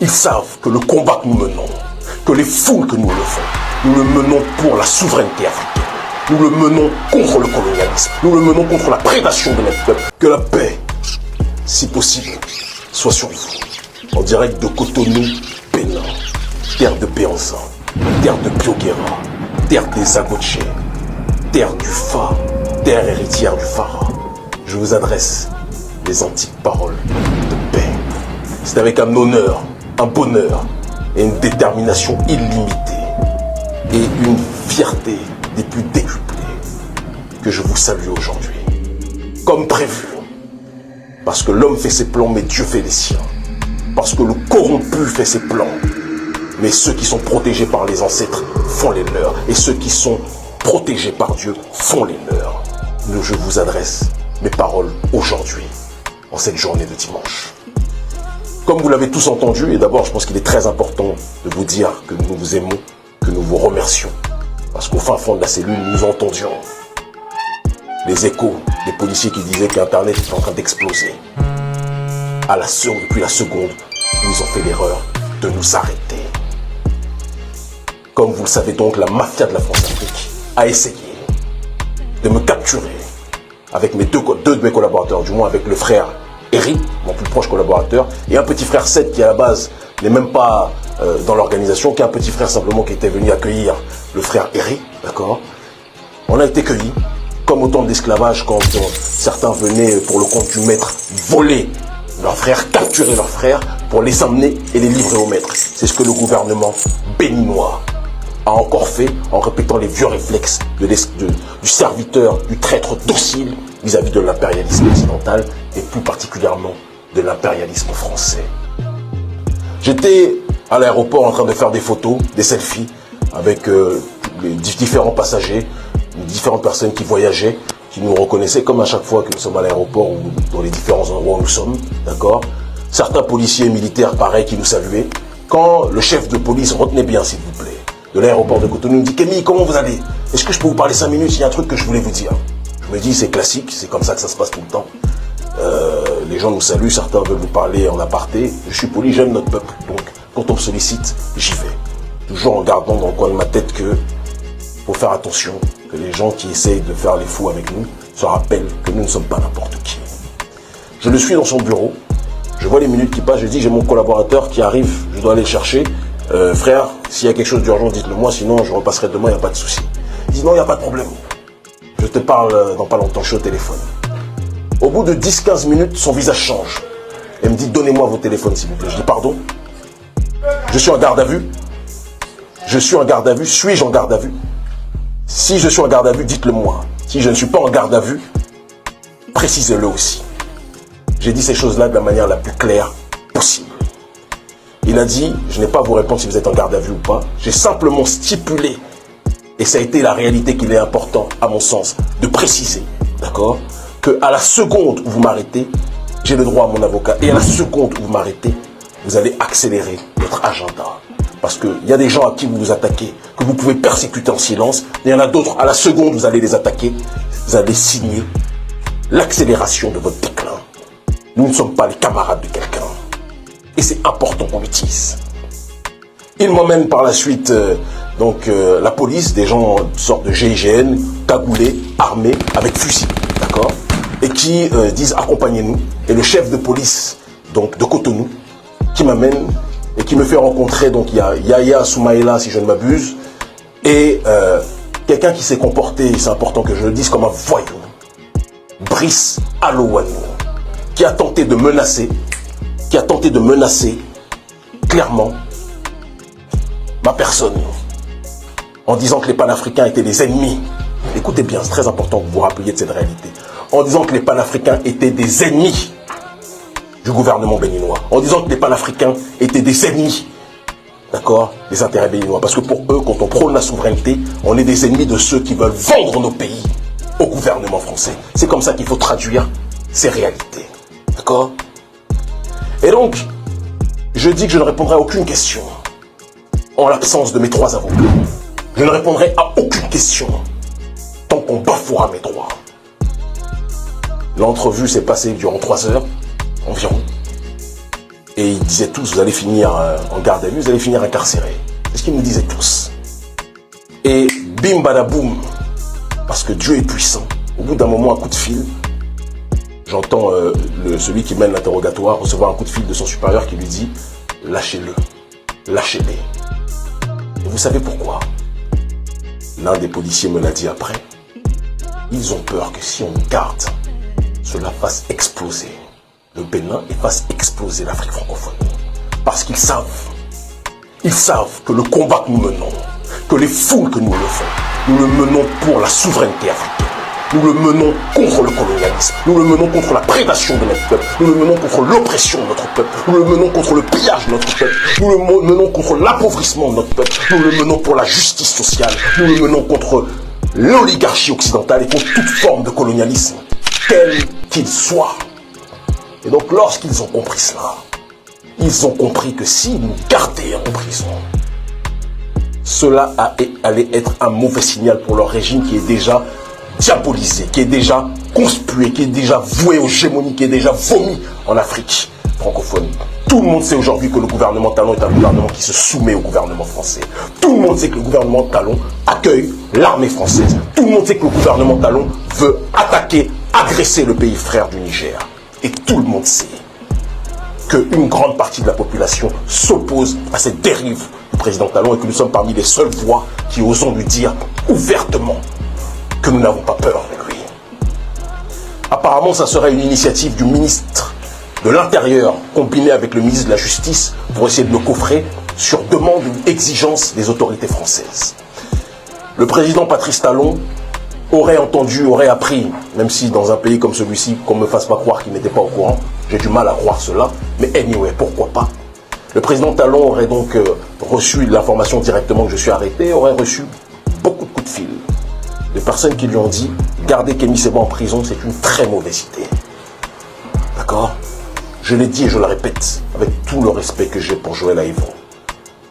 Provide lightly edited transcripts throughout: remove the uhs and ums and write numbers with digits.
Ils savent que le combat que nous menons, que les foules que nous levons, nous le menons pour la souveraineté africaine. Nous le menons contre le colonialisme. Nous le menons contre la prédation de notre peuple. Que la paix, si possible, soit sur vous. En direct de Cotonou, Bénin, terre de Béanzin, terre de Bioguera, terre des Agoché, terre du Fa, terre héritière du Phara. Je vous adresse les antiques paroles de paix. C'est avec un honneur, un bonheur et une détermination illimitée et une fierté des plus décuplées que je vous salue aujourd'hui. Comme prévu, parce que l'homme fait ses plans, mais Dieu fait les siens. Parce que le corrompu fait ses plans, mais ceux qui sont protégés par les ancêtres font les leurs. Et ceux qui sont protégés par Dieu font les leurs. Je vous adresse mes paroles aujourd'hui, en cette journée de dimanche. Comme vous l'avez tous entendu, et d'abord je pense qu'il est très important de vous dire que nous vous aimons, que nous vous remercions. Parce qu'au fin fond de la cellule, nous entendions les échos des policiers qui disaient qu'Internet était en train d'exploser. Depuis la seconde où ils ont fait l'erreur de nous arrêter. Comme vous le savez donc, la mafia de la France-Afrique a essayé de me capturer avec deux de mes collaborateurs, du moins avec le frère Eric, mon plus proche collaborateur, et un petit frère Seth qui à la base n'est même pas dans l'organisation, qui est un petit frère simplement qui était venu accueillir le frère Eric, d'accord. On a été cueillis, comme au temps de l'esclavage, quand certains venaient pour le compte du maître voler leurs frères, capturer leurs frères pour les emmener et les livrer au maître. C'est ce que le gouvernement béninois a encore fait en répétant les vieux réflexes du serviteur, du traître docile vis-à-vis de l'impérialisme occidental et plus particulièrement de l'impérialisme français. J'étais à l'aéroport en train de faire des photos, des selfies avec les différents passagers, les différentes personnes qui voyageaient, qui nous reconnaissaient comme à chaque fois que nous sommes à l'aéroport ou dans les différents endroits où nous sommes, d'accord. Certains policiers et militaires, pareil, qui nous saluaient. Quand le chef de police, retenez bien s'il vous plaît, de l'aéroport de Cotonou, nous dit « Kémy, comment vous allez? Est-ce que je peux vous parler 5 minutes? Il y a un truc que je voulais vous dire. » Je me dis, c'est classique, c'est comme ça que ça se passe tout le temps. Les gens nous saluent, certains veulent vous parler en aparté. Je suis poli, j'aime notre peuple, donc quand on me sollicite, j'y vais. Toujours en gardant dans le coin de ma tête que faut faire attention, que les gens qui essayent de faire les fous avec nous se rappellent que nous ne sommes pas n'importe qui. Je le suis dans son bureau, je vois les minutes qui passent, je dis j'ai mon collaborateur qui arrive, je dois aller le chercher. Frère, s'il y a quelque chose d'urgent, dites-le moi, sinon je repasserai demain, il n'y a pas de souci. Il dit non, il n'y a pas de problème. Je te parle dans pas longtemps, je suis au téléphone. Au bout de 10-15 minutes, son visage change. Elle me dit donnez-moi vos téléphones s'il vous plaît. Je dis pardon? Je suis en garde à vue. Je suis en garde à vue. Suis-je en garde à vue? Si je suis en garde à vue, dites-le moi. Si je ne suis pas en garde à vue, précisez-le aussi. J'ai dit ces choses-là de la manière la plus claire possible. Il a dit, je n'ai pas à vous répondre si vous êtes en garde à vue ou pas. J'ai simplement stipulé, et ça a été la réalité qu'il est important, à mon sens, de préciser, d'accord, qu'à la seconde où vous m'arrêtez, j'ai le droit à mon avocat. Et à la seconde où vous m'arrêtez, vous allez accélérer votre agenda. Parce qu'il y a des gens à qui vous vous attaquez, que vous pouvez persécuter en silence. Et il y en a d'autres, à la seconde où vous allez les attaquer, vous allez signer l'accélération de votre déclin. Nous ne sommes pas les camarades de quelqu'un. Et c'est important qu'on l'utilise. Il m'emmène par la suite, la police, des gens de sorte de GIGN, cagoulés, armés, avec fusil, d'accord, et qui disent accompagnez-nous. Et le chef de police, donc de Cotonou, qui m'amène et qui me fait rencontrer, donc il y a Yaya Soumaïla, si je ne m'abuse, et quelqu'un qui s'est comporté, c'est important que je le dise, comme un voyou, Brice Alowano, qui a tenté de menacer clairement ma personne, en disant que les panafricains étaient des ennemis. Écoutez bien, c'est très important que vous vous rappeliez de cette réalité. En disant que les panafricains étaient des ennemis du gouvernement béninois. En disant que les panafricains étaient des ennemis, d'accord, des intérêts béninois. Parce que pour eux, quand on prône la souveraineté, on est des ennemis de ceux qui veulent vendre nos pays au gouvernement français. C'est comme ça qu'il faut traduire ces réalités. D'accord? Et donc, je dis que je ne répondrai à aucune question en l'absence de mes 3 avocats. Je ne répondrai à aucune question tant qu'on bafouera mes droits. L'entrevue s'est passée durant 3 heures environ. Et ils disaient tous, vous allez finir en garde à vue, vous allez finir incarcérés. C'est ce qu'ils nous disaient tous. Et bim badaboum, parce que Dieu est puissant. Au bout d'un moment, un coup de fil, j'entends celui qui mène l'interrogatoire recevoir un coup de fil de son supérieur qui lui dit « Lâchez-le, lâchez-les ». Et vous savez pourquoi? L'un des policiers me l'a dit après. Ils ont peur que si on garde, cela fasse exploser le Bénin et fasse exploser l'Afrique francophone. Parce qu'ils savent que le combat que nous menons, que les foules que nous levons, nous le menons pour la souveraineté africaine. Nous le menons contre le colonialisme. Nous le menons contre la prédation de notre peuple. Nous le menons contre l'oppression de notre peuple. Nous le menons contre le pillage de notre peuple. Nous le menons contre l'appauvrissement de notre peuple. Nous le menons pour la justice sociale. Nous le menons contre l'oligarchie occidentale et contre toute forme de colonialisme, quel qu'il soit. Et donc lorsqu'ils ont compris cela, ils ont compris que s'ils nous gardaient en prison, cela allait être un mauvais signal pour leur régime qui est déjà diabolisé, qui est déjà conspué, qui est déjà voué aux gémonies, qui est déjà vomi en Afrique francophone. Tout le monde sait aujourd'hui que le gouvernement Talon est un gouvernement qui se soumet au gouvernement français. Tout le monde sait que le gouvernement Talon accueille l'armée française. Tout le monde sait que le gouvernement Talon veut attaquer, agresser le pays frère du Niger. Et tout le monde sait qu'une grande partie de la population s'oppose à cette dérive du président Talon et que nous sommes parmi les seules voix qui osons lui dire ouvertement que nous n'avons pas peur avec lui. Apparemment, ça serait une initiative du ministre de l'Intérieur combinée avec le ministre de la Justice pour essayer de le coffrer sur demande ou exigence des autorités françaises. Le président Patrice Talon aurait entendu, aurait appris, même si dans un pays comme celui-ci, qu'on ne me fasse pas croire qu'il n'était pas au courant, j'ai du mal à croire cela, mais anyway, pourquoi pas. Le président Talon aurait donc reçu l'information directement que je suis arrêté, aurait reçu beaucoup de coups de fil de personnes qui lui ont dit « Garder Kémy Séba en prison, c'est une très mauvaise idée. » D'accord? Je l'ai dit et je le répète, avec tout le respect que j'ai pour Joël Aïvo.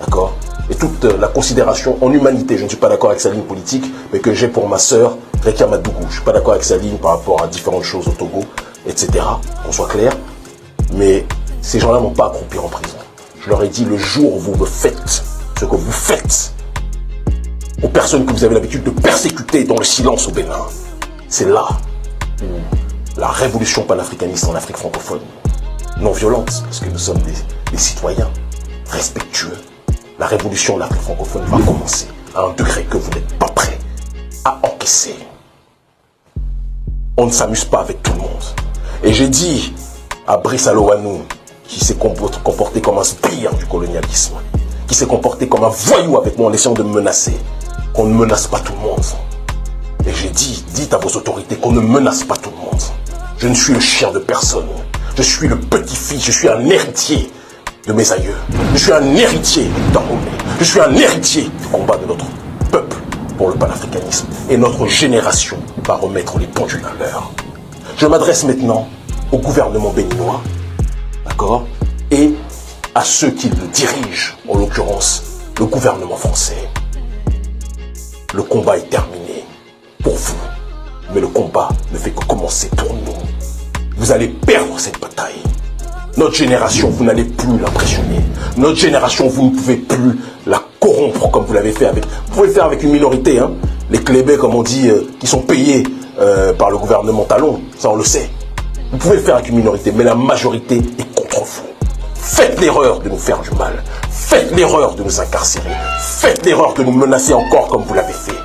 D'accord? Et toute la considération en humanité, je ne suis pas d'accord avec sa ligne politique, mais que j'ai pour ma sœur, Rekia Madougou. Je ne suis pas d'accord avec sa ligne par rapport à différentes choses au Togo, etc. Qu'on soit clair. Mais ces gens-là n'ont pas à croupir en prison. Je leur ai dit, le jour où vous me faites ce que vous faites aux personnes que vous avez l'habitude de persécuter dans le silence au Bénin, c'est là où la révolution panafricaniste en Afrique francophone, non violente, parce que nous sommes des citoyens respectueux, la révolution en Afrique francophone va commencer à un degré que vous n'êtes pas prêts à encaisser. On ne s'amuse pas avec tout le monde. Et j'ai dit à Brice Alowanou, qui s'est comporté comme un sbire du colonialisme, qui s'est comporté comme un voyou avec moi en essayant de me menacer, qu'on ne menace pas tout le monde. Et j'ai dit, dites à vos autorités qu'on ne menace pas tout le monde. Je ne suis le chien de personne. Je suis le petit-fils, je suis un héritier de mes aïeux. Je suis un héritier du Dahomey. Je suis un héritier du combat de notre peuple pour le panafricanisme. Et notre génération va remettre les pendules à l'heure. Je m'adresse maintenant au gouvernement béninois, d'accord, et à ceux qui le dirigent, en l'occurrence le gouvernement français. Le combat est terminé pour vous, mais le combat ne fait que commencer pour nous. Vous allez perdre cette bataille. Notre génération, vous n'allez plus l'impressionner. Notre génération, vous ne pouvez plus la corrompre comme vous l'avez fait avec... Vous pouvez le faire avec une minorité, hein. Les clébés, comme on dit, qui sont payés par le gouvernement Talon, ça on le sait. Vous pouvez le faire avec une minorité, mais la majorité est contre vous. Faites l'erreur de nous faire du mal. Faites l'erreur de nous incarcérer. Faites l'erreur de nous menacer encore comme vous l'avez fait.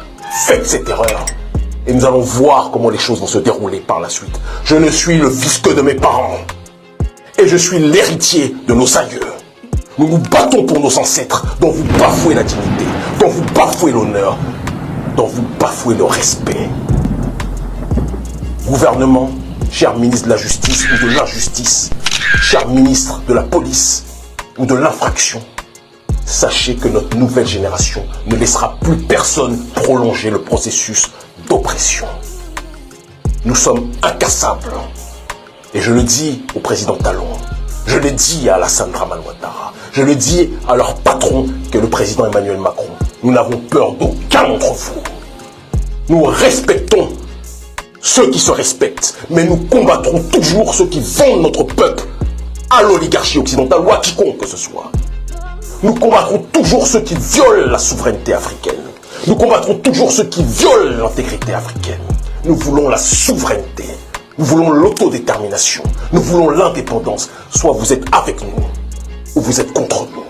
Faites cette erreur. Et nous allons voir comment les choses vont se dérouler par la suite. Je ne suis le fils que de mes parents. Et je suis l'héritier de nos aïeux. Nous nous battons pour nos ancêtres, dont vous bafouez la dignité, dont vous bafouez l'honneur, dont vous bafouez le respect. Gouvernement, cher ministre de la Justice ou de l'Injustice, cher ministre de la Police ou de l'Infraction, sachez que notre nouvelle génération ne laissera plus personne prolonger le processus d'oppression. Nous sommes incassables. Et je le dis au président Talon, je le dis à Alassane Dramane Ouattara, je le dis à leur patron que le président Emmanuel Macron. Nous n'avons peur d'aucun d'entre vous. Nous respectons ceux qui se respectent, mais nous combattrons toujours ceux qui vendent notre peuple à l'oligarchie occidentale ou à quiconque que ce soit. Nous combattrons toujours ceux qui violent la souveraineté africaine. Nous combattrons toujours ceux qui violent l'intégrité africaine. Nous voulons la souveraineté. Nous voulons l'autodétermination. Nous voulons l'indépendance. Soit vous êtes avec nous, ou vous êtes contre nous.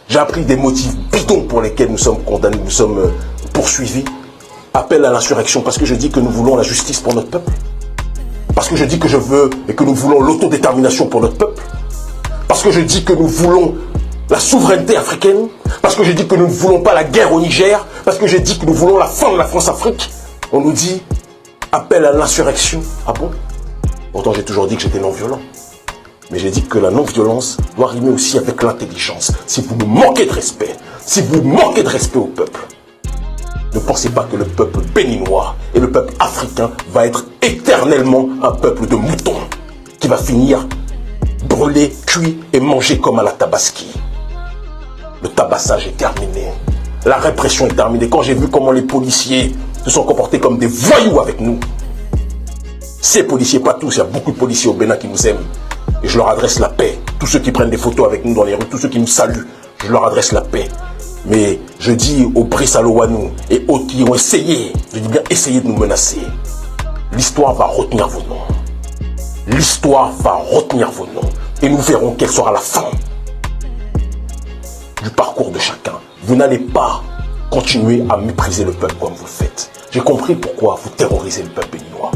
J'ai appris des motifs bidons pour lesquels nous sommes condamnés, nous sommes poursuivis. Appel à l'insurrection parce que je dis que nous voulons la justice pour notre peuple. Parce que je dis que je veux et que nous voulons l'autodétermination pour notre peuple. Parce que je dis que nous voulons la souveraineté africaine. Parce que je dis que nous ne voulons pas la guerre au Niger. Parce que je dis que nous voulons la fin de la France-Afrique. On nous dit appel à l'insurrection. Ah bon? Pourtant j'ai toujours dit que j'étais non-violent. Mais j'ai dit que la non-violence doit rimer aussi avec l'intelligence. Si vous nous manquez de respect, si vous manquez de respect au peuple, ne pensez pas que le peuple béninois et le peuple africain va être éternellement un peuple de moutons qui va finir brûlé, cuit et mangé comme à la Tabaski. Le tabassage est terminé. La répression est terminée. Quand j'ai vu comment les policiers se sont comportés comme des voyous avec nous, ces policiers, pas tous, il y a beaucoup de policiers au Bénin qui nous aiment. Et je leur adresse la paix. Tous ceux qui prennent des photos avec nous dans les rues, tous ceux qui nous saluent, je leur adresse la paix. Mais je dis aux Brice Alowanou et autres qui ont essayé, je dis bien essayé de nous menacer, l'histoire va retenir vos noms. L'histoire va retenir vos noms. Et nous verrons quelle sera la fin du parcours de chacun. Vous n'allez pas continuer à mépriser le peuple comme vous le faites. J'ai compris pourquoi vous terrorisez le peuple béninois.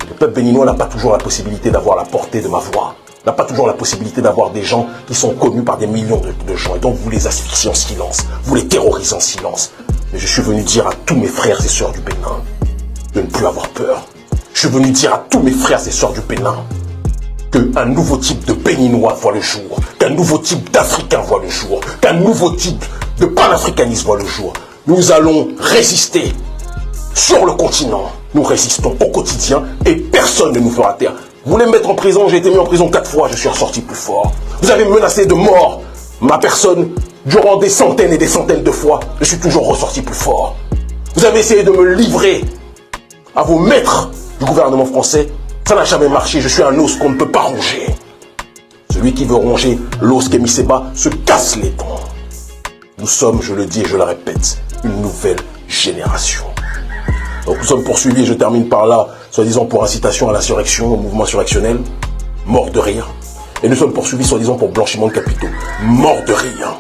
Le peuple béninois n'a pas toujours la possibilité d'avoir la portée de ma voix. N'a pas toujours la possibilité d'avoir des gens qui sont connus par des millions de gens. Et donc vous les asphyxiez en silence. Vous les terrorisez en silence. Mais je suis venu dire à tous mes frères et sœurs du Bénin de ne plus avoir peur. Je suis venu dire à tous mes frères et sœurs du Bénin qu'un nouveau type de Béninois voit le jour. Qu'un nouveau type d'Africain voit le jour. Qu'un nouveau type de panafricanisme voit le jour. Nous allons résister sur le continent. Nous résistons au quotidien et personne ne nous fera taire. Vous voulez me mettre en prison, j'ai été mis en prison 4 fois, je suis ressorti plus fort. Vous avez menacé de mort ma personne durant des centaines et des centaines de fois, je suis toujours ressorti plus fort. Vous avez essayé de me livrer à vos maîtres du gouvernement français, ça n'a jamais marché, je suis un os qu'on ne peut pas ronger. Celui qui veut ronger l'os Kémy Séba se casse les dents. Nous sommes, je le dis et je le répète, une nouvelle génération. Donc nous sommes poursuivis, et je termine par là, soi-disant pour incitation à l'insurrection, au mouvement insurrectionnel, mort de rire. Et nous sommes poursuivis, soi-disant pour blanchiment de capitaux, mort de rire.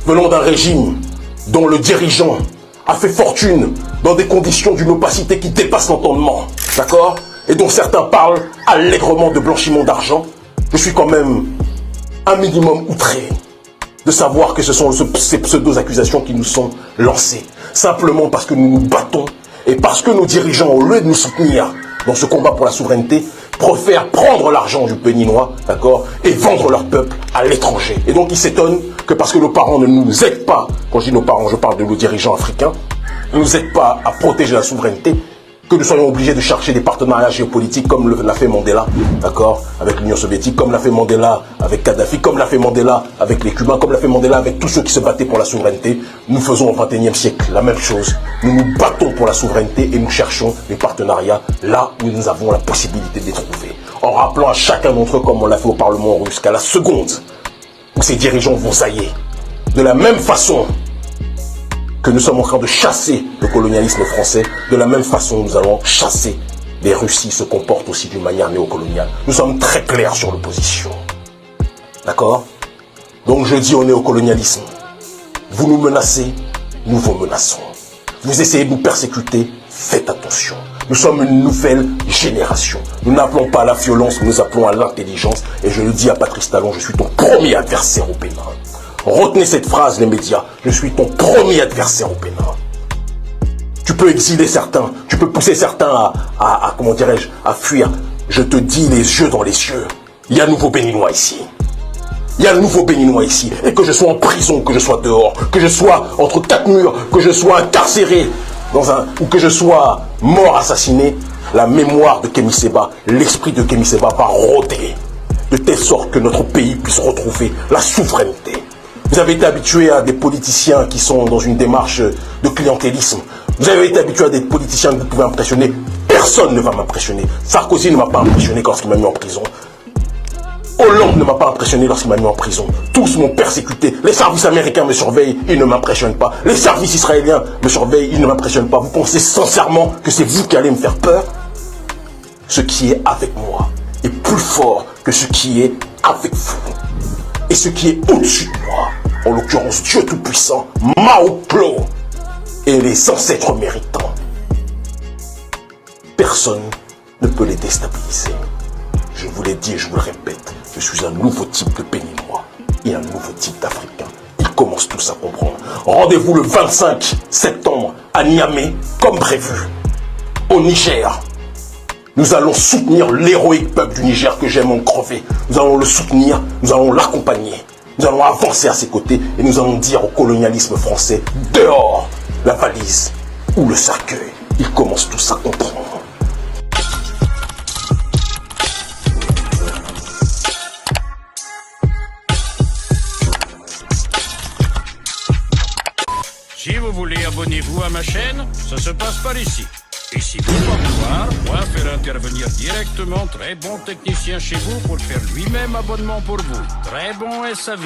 Venant d'un régime dont le dirigeant a fait fortune dans des conditions d'une opacité qui dépasse l'entendement, d'accord? Et dont certains parlent allègrement de blanchiment d'argent, je suis quand même un minimum outré de savoir que ce sont ces pseudo-accusations qui nous sont lancées, simplement parce que nous nous battons et parce que nos dirigeants, au lieu de nous soutenir dans ce combat pour la souveraineté, préfèrent prendre l'argent du Béninois, d'accord, et vendre leur peuple à l'étranger. Et donc ils s'étonnent que parce que nos parents ne nous aident pas, quand je dis nos parents, je parle de nos dirigeants africains, ne nous aident pas à protéger la souveraineté, que nous soyons obligés de chercher des partenariats géopolitiques comme l'a fait Mandela, d'accord, avec l'Union soviétique, comme l'a fait Mandela avec Kadhafi, comme l'a fait Mandela avec les Cubains, comme l'a fait Mandela avec tous ceux qui se battaient pour la souveraineté. Nous faisons au XXIe siècle la même chose. Nous nous battons pour la souveraineté et nous cherchons des partenariats là où nous avons la possibilité de les trouver. En rappelant à chacun d'entre eux, comme on l'a fait au Parlement russe, qu'à la seconde où ces dirigeants vont saillir, de la même façon que nous sommes en train de chasser le colonialisme français, de la même façon nous allons chasser les Russies se comportent aussi d'une manière néocoloniale. Nous sommes très clairs sur l'opposition. D'accord? Donc je dis au néocolonialisme, vous nous menacez, nous vous menaçons. Vous essayez de nous persécuter, faites attention. Nous sommes une nouvelle génération. Nous n'appelons pas à la violence, nous appelons à l'intelligence. Et je le dis à Patrice Talon, je suis ton premier adversaire au Bénin. Retenez cette phrase, les médias. Je suis ton premier adversaire au Bénin. Tu peux exiler certains, tu peux pousser certains à comment dirais-je, à fuir. Je te dis les yeux dans les yeux. Il y a un nouveau Béninois ici. Il y a un nouveau Béninois ici. Et que je sois en prison, que je sois dehors, que je sois entre 4 murs, que je sois incarcéré ou que je sois mort assassiné, la mémoire de Kémy Séba, l'esprit de Kémy Séba va rôder de telle sorte que notre pays puisse retrouver la souveraineté. Vous avez été habitué à des politiciens qui sont dans une démarche de clientélisme. Vous avez été habitué à des politiciens que vous pouvez impressionner. Personne ne va m'impressionner. Sarkozy ne m'a pas impressionné quand il m'a mis en prison. Hollande ne m'a pas impressionné lorsqu'il m'a mis en prison. Tous m'ont persécuté. Les services américains me surveillent, ils ne m'impressionnent pas. Les services israéliens me surveillent, ils ne m'impressionnent pas. Vous pensez sincèrement que c'est vous qui allez me faire peur? Ce qui est avec moi est plus fort que ce qui est avec vous. Et ce qui est au-dessus de moi, en l'occurrence Dieu Tout-Puissant, Maoplo et les ancêtres méritants. Personne ne peut les déstabiliser. Je vous l'ai dit et je vous le répète, je suis un nouveau type de Béninois et un nouveau type d'Africain. Ils commencent tous à comprendre. Rendez-vous le 25 septembre à Niamey, comme prévu, au Niger. Nous allons soutenir l'héroïque peuple du Niger que j'aime en crever. Nous allons le soutenir, nous allons l'accompagner. Nous allons avancer à ses côtés et nous allons dire au colonialisme français, dehors la valise ou le cercueil. Ils commencent tous à comprendre. Si vous voulez, abonnez-vous à ma chaîne, ça se passe par ici. Et si vous voulez voir, moi faire intervenir directement très bon technicien chez vous pour faire lui-même abonnement pour vous. Très bon SAV.